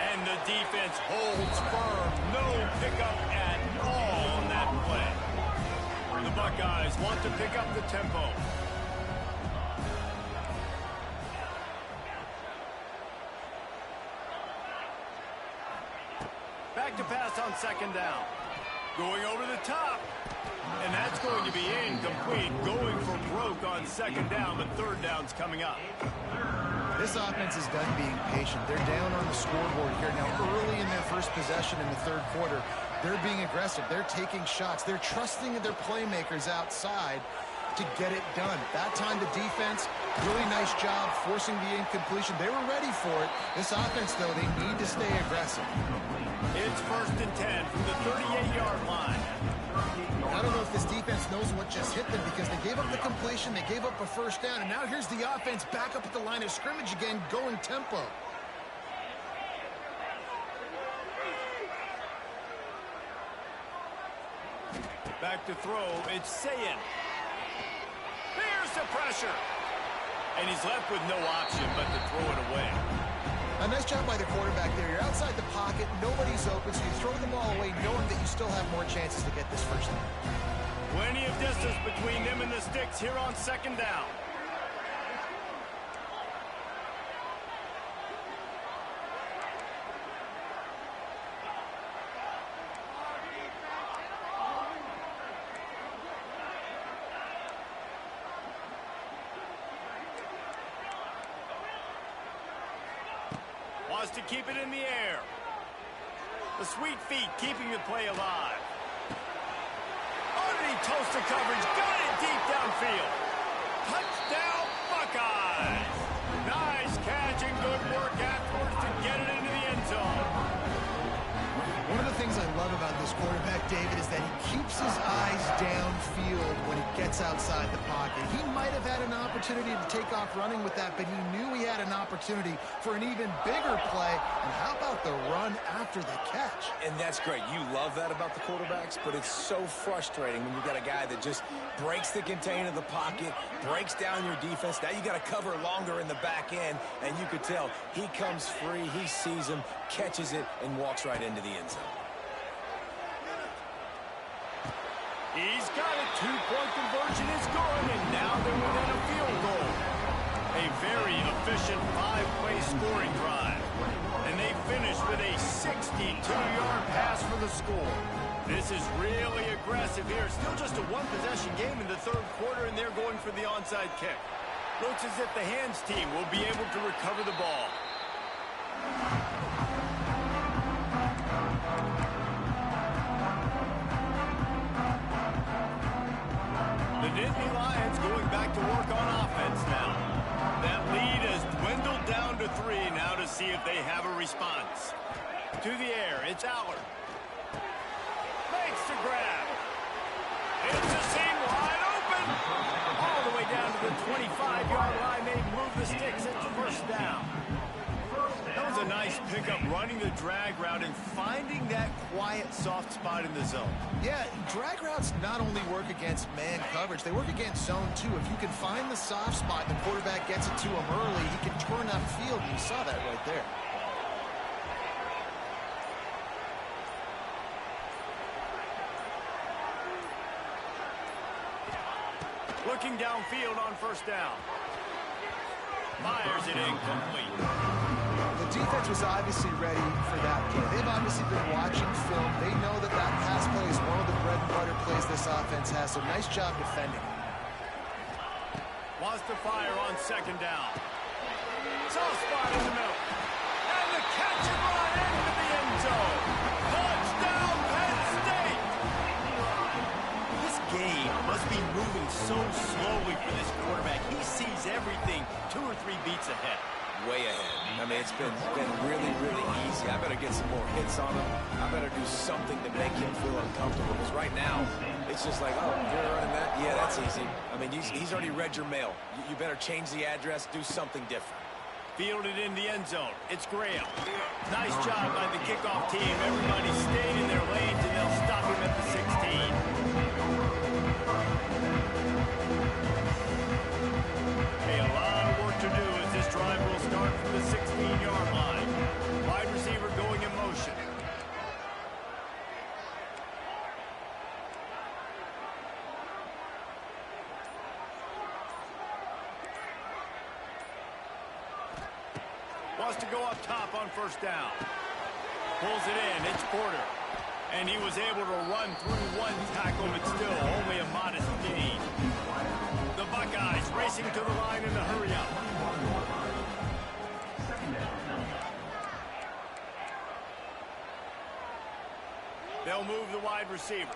And the defense holds firm. No pickup at all on that play. The Buckeyes want to pick up the tempo. Back to pass on second down. Going over the top. And that's going to be incomplete. Going for broke on second down, but third down's coming up. This offense is done being patient. They're down on the scoreboard here now. Early in their first possession in the third quarter, they're being aggressive. They're taking shots. They're trusting their playmakers outside to get it done. That time the defense, really nice job forcing the incompletion. They were ready for it. This offense, though, they need to stay aggressive. It's 1st and 10 from the 38-yard line. I don't know if this defense knows what just hit them because they gave up the completion, they gave up a first down, and now here's the offense back up at the line of scrimmage again, going tempo. Back to throw, it's Sayin. There's the pressure. And he's left with no option but to throw it away. A nice job by the quarterback there. You're outside the pocket, nobody's open, so you throw the ball away knowing that you still have more chances to get this first down. Plenty of distance between them and the sticks here on second down. Wants to keep it in the air. The sweet feet keeping the play alive. Underneath Tulsa coverage, got it deep downfield. Touchdown Buckeyes. Nice catch and good work afterwards to get it into the end zone. One of the things I love about this quarterback, David, is that he keeps his eyes downfield when he gets outside the pocket. He might have had an opportunity to take off running with that, but he knew he had an opportunity for an even bigger play. And how about the run after the catch? And that's great. You love that about the quarterbacks, but it's so frustrating when you've got a guy that just breaks the contain of the pocket, breaks down your defense. Now you got to cover longer in the back end, and you could tell he comes free, he sees him, catches it, and walks right into the end zone. He's got it. Two-point conversion is good, and now they're within a field goal. A very efficient five-play scoring drive. And they finish with a 62-yard pass for the score. This is really aggressive here. Still just a one-possession game in the third quarter, and they're going for the onside kick. Looks as if the hands team will be able to recover the ball. The Nittany Lions going back to work on offense now. That lead has dwindled down to 3 now to see if they have a response. To the air, it's Allard. Makes the grab. It's a seam wide open. All the way down to the 25-yard line. They move the sticks. It's first down. That was a nice pickup, running the drag route and finding that quiet, soft spot in the zone. Yeah, drag routes not only work against man coverage, they work against zone too. If you can find the soft spot and the quarterback gets it to him early, he can turn upfield, and you saw that right there. Looking downfield on first down. Fires it incomplete. The defense was obviously ready for that play. They've obviously been watching film. They know that that pass play is one of the bread and butter plays this offense has, so nice job defending. Wants to fire on second down. Soft spot in the middle. And the catch and run into the end zone. Touchdown, Penn State! This game must be moving so slowly for this quarterback. He sees everything 2 or 3 beats ahead. Way ahead. I mean, it's been really, really easy. I better get some more hits on him. I better do something to make him feel uncomfortable. Because right now, it's just like, oh, you're running that? Yeah, that's easy. I mean, he's already read your mail. You better change the address, do something different. Fielded in the end zone. It's Graham. Nice job by the kickoff team. Everybody stayed in their lanes, and they'll stop him at the 16. Hey, a lot of work to do as this drive will start from the 16-yard line. Wide receiver going in motion. Wants to go up top on first down. Pulls it in. It's Porter. And he was able to run through one tackle, but still only a modest gain. The Buckeyes racing to the line in the hurry-up. They'll move the wide receiver.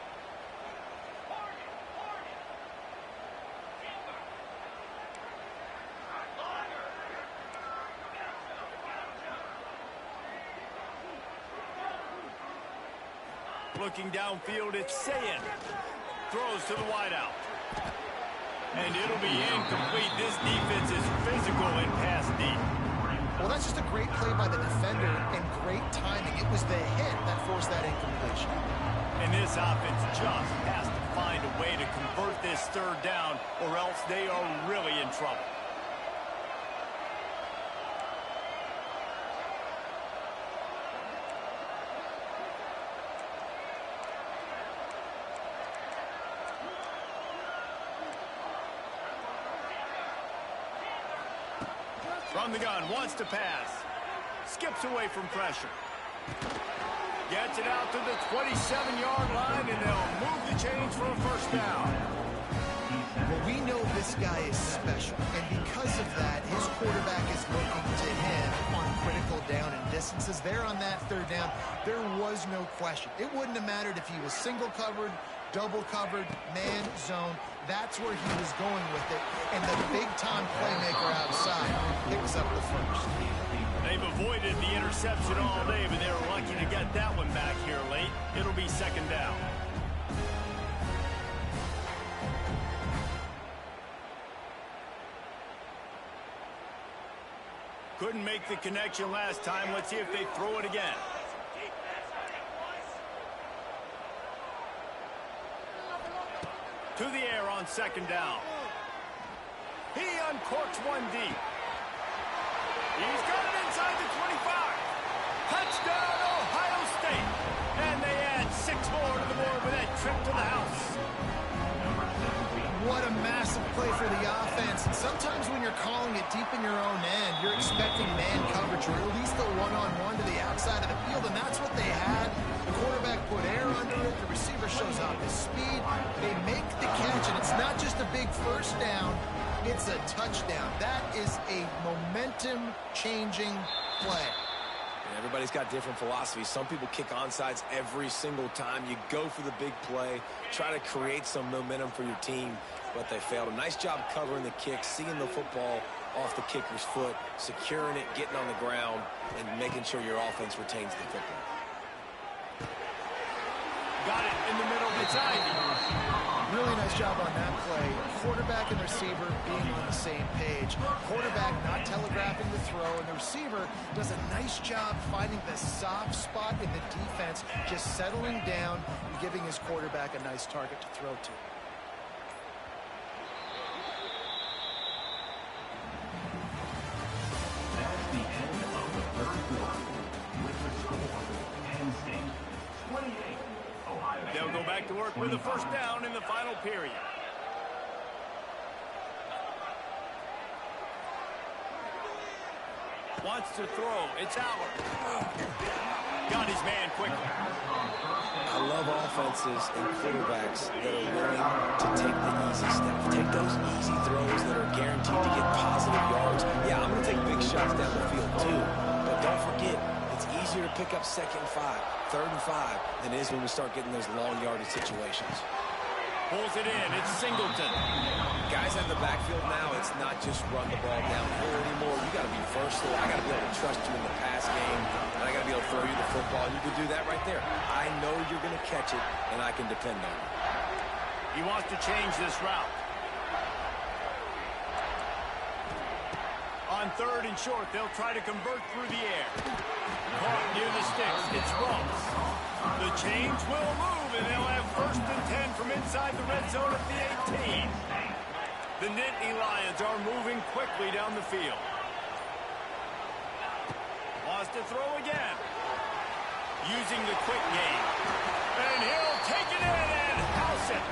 Looking downfield, it's Sayin. Throws to the wideout. And it'll be incomplete. This defense is physical and pass deep. Well, that's just a great play by the defender and great timing. It was the hit that forced that incompletion. And this offense just has to find a way to convert this third down, or else they are really in trouble. From the gun, wants to pass. Skips away from pressure. Gets it out to the 27-yard line, and they'll move the chains for a first down. Well, we know this guy is special, and because of that, his quarterback is looking to him on critical down and distances. There on that third down, there was no question. It wouldn't have mattered if he was single covered, double covered, man, zone. That's where he was going with it, and the big-time playmaker outside picks up the first. They've avoided the interception all day, but they were lucky to get that one back here late. It'll be second down. Couldn't make the connection last time. Let's see if they throw it again. To the air on second down. He uncorks one deep. He's got it inside the 25. Touchdown, Ohio State. And they add 6 more to the board with that trip to the house. What a massive play for the offense. And sometimes when you're calling it deep in your own end, you're expecting man coverage or at least a one-on-one to the outside of the field, and that's what they had. The quarterback put air under it. The receiver shows off his speed. They make the catch, and it's not just a big first down. It's a touchdown. That is a momentum-changing play. Everybody's got different philosophies. Some people kick onsides every single time. You go for the big play, try to create some momentum for your team, but they failed. A nice job covering the kick, seeing the football off the kicker's foot, securing it, getting on the ground, and making sure your offense retains the football. Got it in the middle. It's Ivy. Really nice job on that play. Quarterback and receiver being on the same page. Quarterback not telegraphing the throw, and the receiver does a nice job finding the soft spot in the defense, just settling down and giving his quarterback a nice target to throw to. That's the end of the third quarter. With the score, Penn State 28, Ohio State. They'll go back to work 25. With a first down in the final period. Wants to throw. It's Aller. Got his man quickly. I love offenses and quarterbacks that are willing to take the easy steps. Take those easy throws that are guaranteed to get positive yards. Yeah, I'm going to take big shots down the field too. But don't forget, it's easier to pick up 2nd and 5, 3rd and 5 than it is when we start getting those long yardage situations. Pulls it in. It's Singleton. Guys in the backfield now, it's not just run the ball downhill anymore. You got to be versatile. I got to be able to trust you in the pass game, and I got to be able to throw you the football. And you can do that right there. I know you're going to catch it, and I can depend on it. He wants to change this route. On 3rd and short, they'll try to convert through the air. Caught near the sticks. It's Ruggs. The chains will move, and they'll have 1st and 10 from inside the red zone at the 18. The Nittany Lions are moving quickly down the field. Wants to throw again. Using the quick game. And he'll take it in and house it.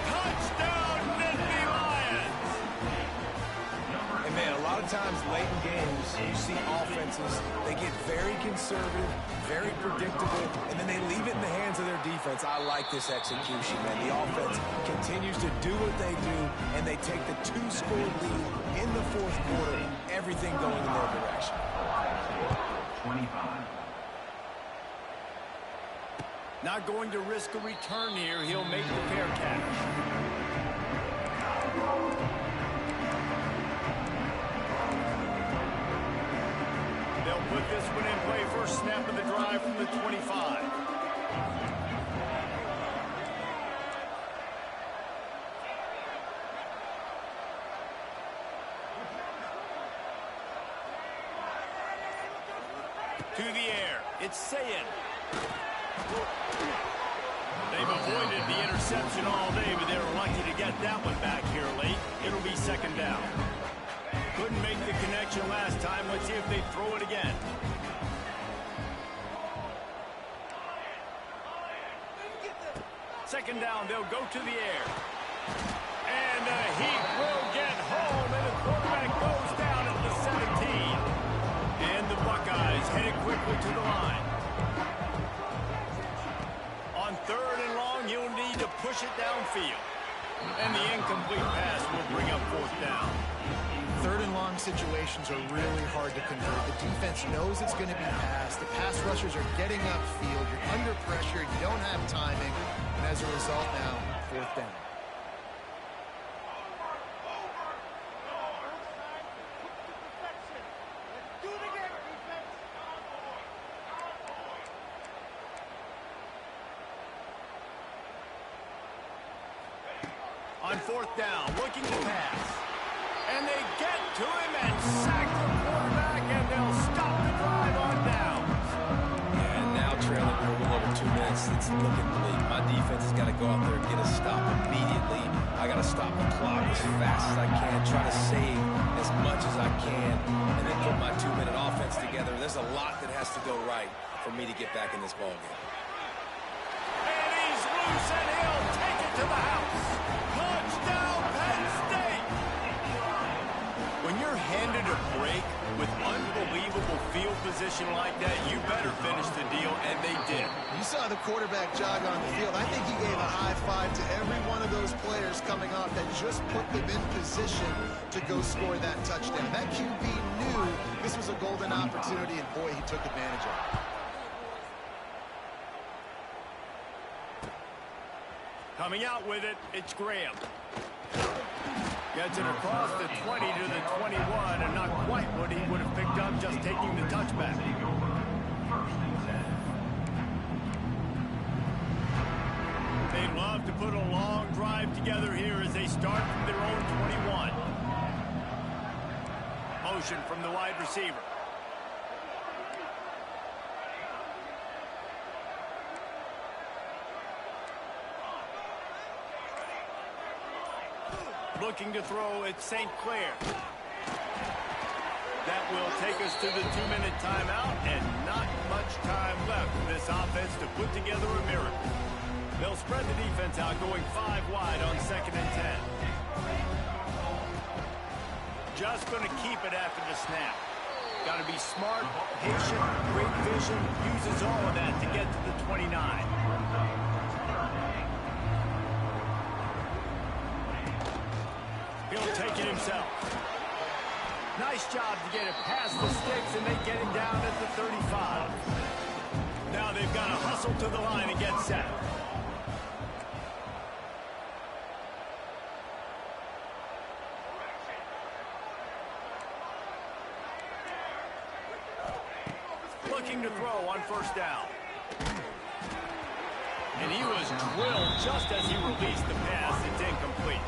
Touchdown, Nittany Lions. And man, a lot of times late in games, you see offenses, they get very conservative, very predictable, and then they leave it in the hands of their defense. I like this execution, man. The offense continues to do what they do, and they take the 2-score lead in the 4th quarter, everything going in their direction. 25. Not going to risk a return here. He'll make the fair catch. They'll put this one in play. First snap of the drive from the 25. To the air. It's Sayin. They've avoided the interception all day, but they were lucky to get that one back here late. It'll be 2nd down. Couldn't make the connection last time. Let's see if they throw it again. Second down, they'll go to the air. And he will get home, and the quarterback goes down at the 17. And the Buckeyes headed quickly to the line. On 3rd and long, you'll need to push it downfield. And the incomplete pass will bring up 4th down. 3rd and long situations are really hard to convert. The defense knows it's going to be passed. The pass rushers are getting upfield. You're under pressure. You don't have timing. And as a result now, 4th down. On 4th down, looking to pass. And they get to him and sack the quarterback, and they'll stop the drive on down. Yeah, and now trailing for a little over 2 minutes, it's looking bleak. My defense has got to go out there and get a stop immediately. I got to stop the clock as fast as I can, try to save as much as I can, and then put my 2-minute offense together. There's a lot that has to go right for me to get back in this ballgame. And he's loose, and he'll take it to the house. Touchdown, Penn State! When you're handed a break with unbelievable field position like that, you better finish the deal, and they did. You saw the quarterback jog on the field. I think he gave a high five to every one of those players coming off that just put them in position to go score that touchdown. That QB knew this was a golden opportunity, and boy, he took advantage of it. Coming out with it, it's Graham. Gets it across the 20 to the 21, and not quite what he would have picked up just taking the touchback. They love to put a long drive together here as they start from their own 21. Motion from the wide receiver. Looking to throw at St. Clair. That will take us to the 2-minute timeout, and not much time left for this offense to put together a miracle. They'll spread the defense out, going 5 wide on 2nd and 10. Just going to keep it after the snap. Got to be smart, patient, great vision, uses all of that to get to the 29. He'll take it himself. Nice job to get it past the sticks, and they get him down at the 35. Now they've got to hustle to the line and get set. Looking to throw on 1st down. And he was drilled just as he released the pass. It's incomplete.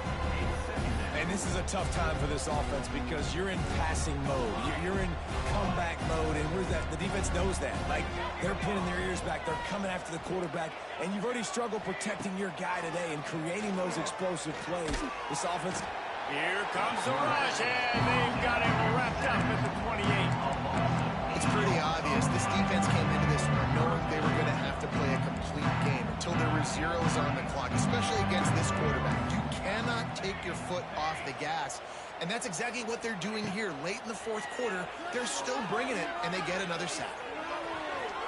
And this is a tough time for this offense because you're in passing mode. You're in comeback mode, and the defense knows that. Like, they're pinning their ears back. They're coming after the quarterback, and you've already struggled protecting your guy today and creating those explosive plays. This offense... Here comes the rush, and they've got him wrapped up at the 28. It's pretty obvious. This defense came into this one knowing they were going to have to play a complete game until there were zeros on the clock, especially against this quarterback. You cannot take your foot off the gas, and that's exactly what they're doing here. Late in the 4th quarter, they're still bringing it, and they get another sack.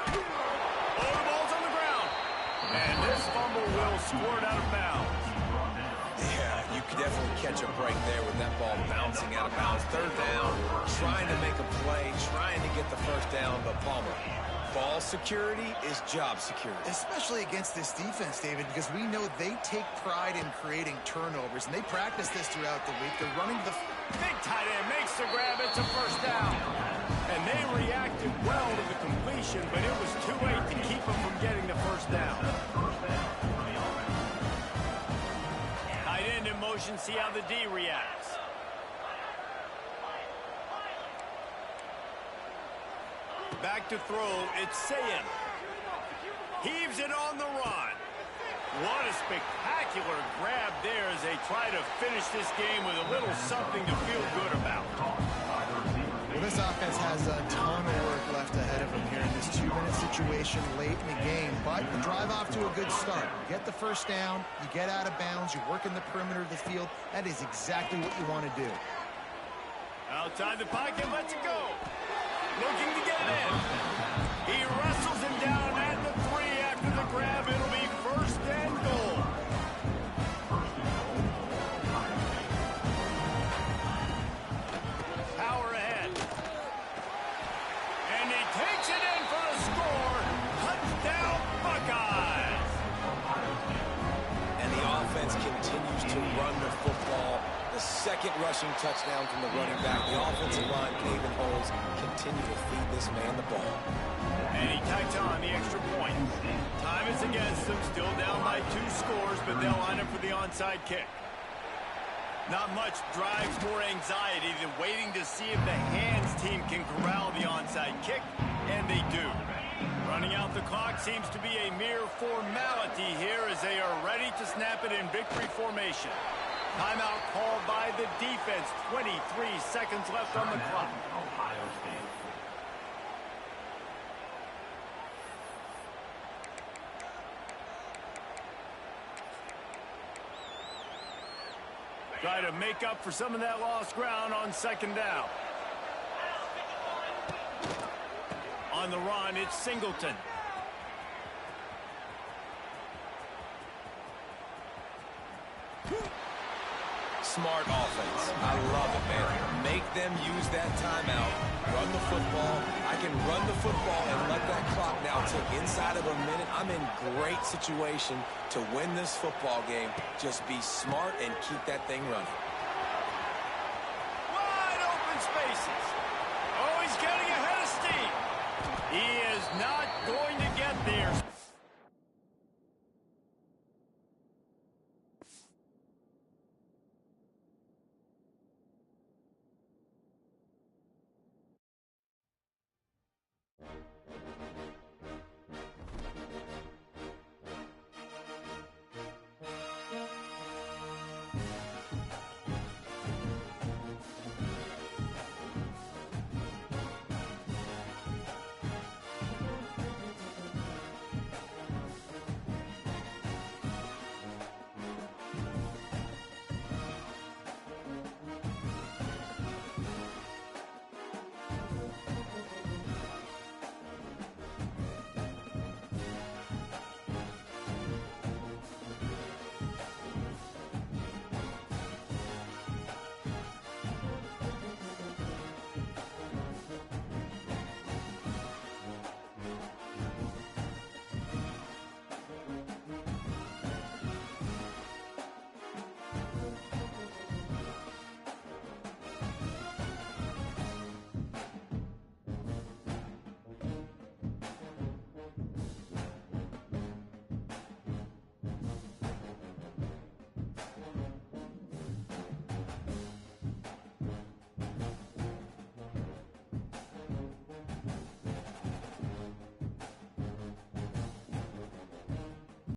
Oh, the ball's on the ground, and this fumble will squirt out of bounds. Yeah, you could definitely catch a break there with that ball bouncing out of bounds. 3rd down, trying to make a play, trying to get the 1st down, but Palmer, ball security is job security. Especially against this defense, David, because we know they take pride in creating turnovers, and they practice this throughout the week. They're running the... Big tight end makes the grab. It's a 1st down. And they reacted well to the completion, but it was too late to keep them from getting the 1st down. Tight end in motion, see how the D reacts. Back to throw, it's Sayin. Heaves it on the run. What a spectacular grab there as they try to finish this game with a little something to feel good about. Well, this offense has a ton of work left ahead of them here in this 2-minute situation late in the game, but the drive off to a good start. You get the 1st down, you get out of bounds, you work in the perimeter of the field. That is exactly what you want to do. Outside the pocket, lets it go. Looking to get it in. He wrestles him down at the 3 after the grab. It'll be 1st and goal. Power ahead. And he takes it in for the score. Touchdown, Buckeyes. And the offense continues to run the football. The 2nd rushing touchdown from the running back. The offensive line paving holes, continue to feed this man the ball. And he tacks on the extra point. Time is against them, still down by 2 scores, but they'll line up for the onside kick. Not much drives more anxiety than waiting to see if the hands team can corral the onside kick, and they do. Running out the clock seems to be a mere formality here as they are ready to snap it in victory formation. Timeout called by the defense. 23 seconds left on the clock. Ohio State. Try to make up for some of that lost ground on 2nd down. On the run, it's Singleton. Smart offense. I love it, man. Make them use that timeout. Run the football. I can run the football and let that clock now tick inside of a minute. I'm in great situation to win this football game. Just be smart and keep that thing running. Wide open spaces. Oh, he's getting ahead of steam. He is not going to get there.